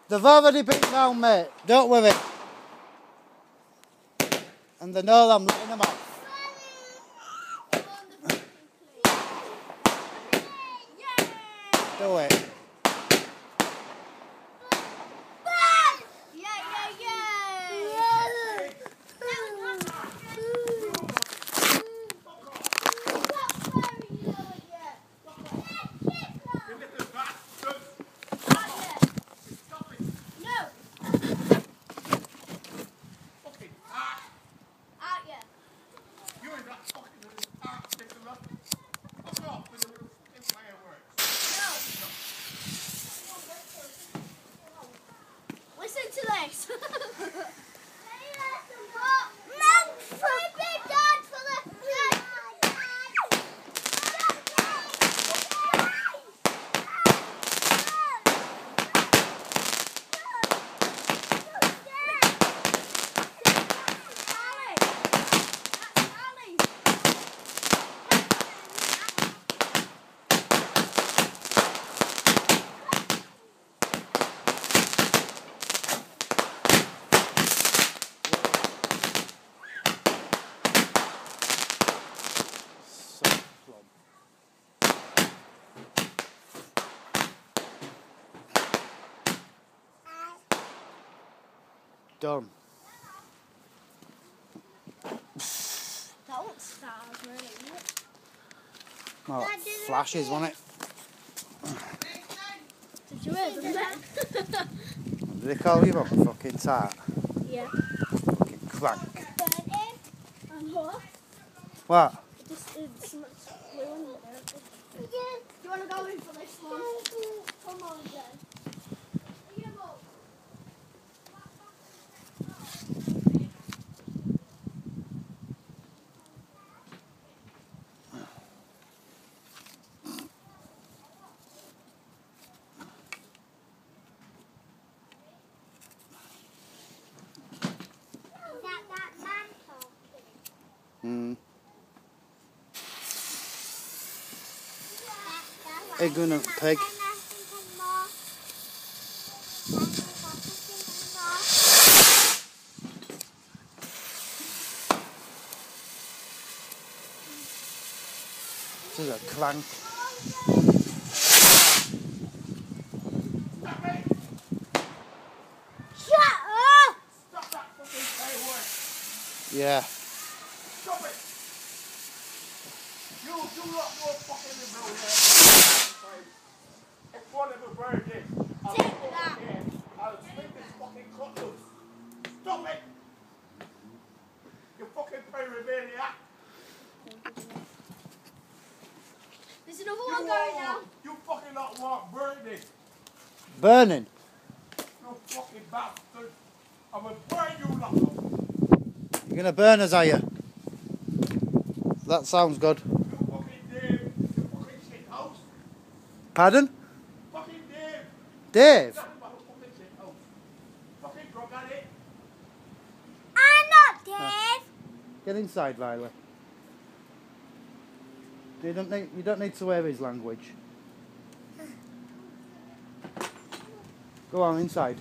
They've already been round, mate. Don't worry. And they know I'm letting them off. Do it. Listen to this. Done. That looks stars, really. Well, flashes, wasn't it? Did you hear them then? What do they call you, mum? Fucking tart? Yeah. Fucking crank. And what? What? It's much blue under there. Do you want to go in for this one? Come on, then. Ignorant pig. This is a clank. Shut up! Stop that fucking fireworks! Yeah. Stop it! You do not go fucking around there. If one of a bird is, I'll Take go that. again. I'll swing this fucking cut loose. Stop it! You fucking pyromaniac! There's another one going now. You fucking not want burning. Burning? You fucking bastard. I will burn you lot up. You're gonna burn us, are you? That sounds good. You fucking Dave. You fucking shit house. Pardon? Fucking Dave. Dave? Nothing but a fucking shit house. Fucking drug addict. I'm not Dave. Get inside, Riley. You don't need to wear his language. Go on, inside.